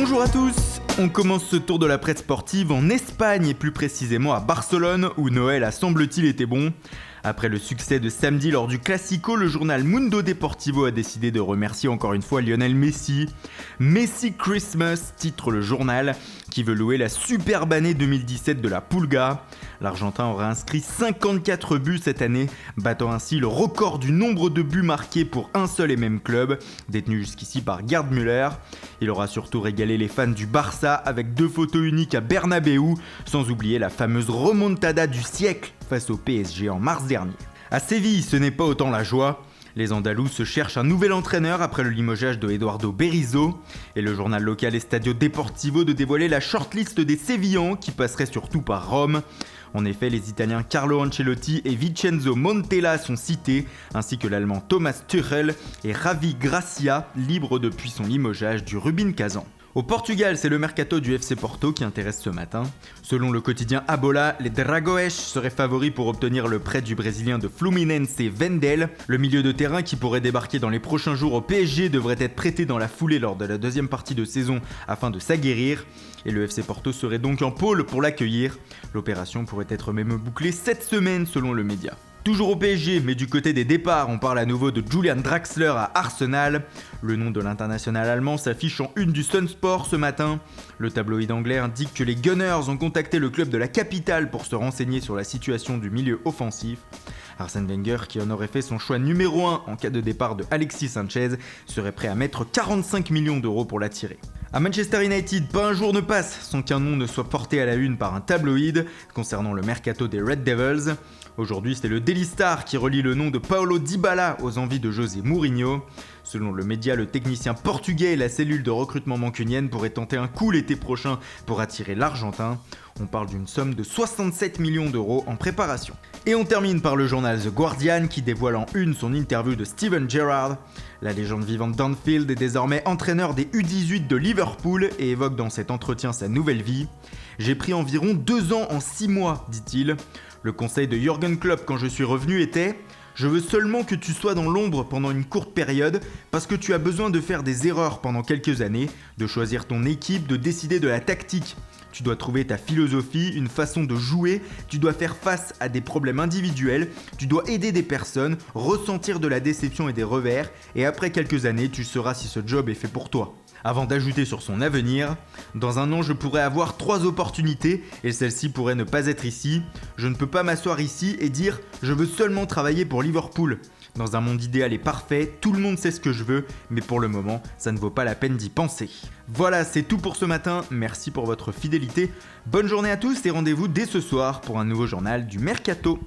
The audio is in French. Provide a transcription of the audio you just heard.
Bonjour à tous. On commence ce tour de la presse sportive en Espagne et plus précisément à Barcelone où Noël a semble-t-il été bon. Après le succès de samedi lors du Classico, le journal Mundo Deportivo a décidé de remercier encore une fois Lionel Messi. Messi Christmas titre le journal qui veut louer la superbe année 2017 de la Pulga. L'Argentin aura inscrit 54 buts cette année, battant ainsi le record du nombre de buts marqués pour un seul et même club, détenu jusqu'ici par Gerd Müller. Il aura surtout régalé les fans du Barça avec 2 photos uniques à Bernabéu, sans oublier la fameuse remontada du siècle face au PSG en mars dernier. À Séville, ce n'est pas autant la joie. Les Andalous se cherchent un nouvel entraîneur après le limogeage de Eduardo Berizzo et le journal local Estadio Deportivo de dévoiler la shortlist des Sévillans qui passerait surtout par Rome. En effet, les Italiens Carlo Ancelotti et Vincenzo Montella sont cités, ainsi que l'Allemand Thomas Tuchel et Javi Gracia, libre depuis son limogeage du Rubin Kazan. Au Portugal, c'est le mercato du FC Porto qui intéresse ce matin. Selon le quotidien Abola, les Dragões seraient favoris pour obtenir le prêt du Brésilien de Fluminense Vendel. Le milieu de terrain qui pourrait débarquer dans les prochains jours au PSG devrait être prêté dans la foulée lors de la deuxième partie de saison afin de s'aguerrir. Et le FC Porto serait donc en pôle pour l'accueillir. L'opération pourrait être même bouclée cette semaine selon le média. Toujours au PSG, mais du côté des départs, on parle à nouveau de Julian Draxler à Arsenal. Le nom de l'international allemand s'affiche en une du Sun Sport ce matin. Le tabloïd anglais indique que les Gunners ont contacté le club de la capitale pour se renseigner sur la situation du milieu offensif. Arsène Wenger, qui en aurait fait son choix numéro 1 en cas de départ de Alexis Sanchez, serait prêt à mettre 45 millions d'euros pour l'attirer. À Manchester United, pas un jour ne passe sans qu'un nom ne soit porté à la une par un tabloïd concernant le mercato des Red Devils. Aujourd'hui, c'est le Daily Star qui relie le nom de Paulo Dybala aux envies de José Mourinho. Selon le média, le technicien portugais et la cellule de recrutement mancunienne pourraient tenter un coup l'été prochain pour attirer l'Argentin. On parle d'une somme de 67 millions d'euros en préparation. Et on termine par le journal The Guardian qui dévoile en une son interview de Steven Gerrard. La légende vivante d'Anfield est désormais entraîneur des U18 de Liverpool et évoque dans cet entretien sa nouvelle vie. « J'ai pris environ 2 ans en 6 mois, dit-il. Le conseil de Jürgen Klopp quand je suis revenu était « Je veux seulement que tu sois dans l'ombre pendant une courte période parce que tu as besoin de faire des erreurs pendant quelques années, de choisir ton équipe, de décider de la tactique. Tu dois trouver ta philosophie, une façon de jouer, tu dois faire face à des problèmes individuels, tu dois aider des personnes, ressentir de la déception et des revers, et après quelques années, tu sauras si ce job est fait pour toi. » Avant d'ajouter sur son avenir, « Dans un an, je pourrais avoir 3 opportunités et celle-ci pourrait ne pas être ici. Je ne peux pas m'asseoir ici et dire « Je veux seulement travailler pour Liverpool ». Dans un monde idéal et parfait, tout le monde sait ce que je veux, mais pour le moment, ça ne vaut pas la peine d'y penser. Voilà, c'est tout pour ce matin. Merci pour votre fidélité. Bonne journée à tous et rendez-vous dès ce soir pour un nouveau journal du Mercato.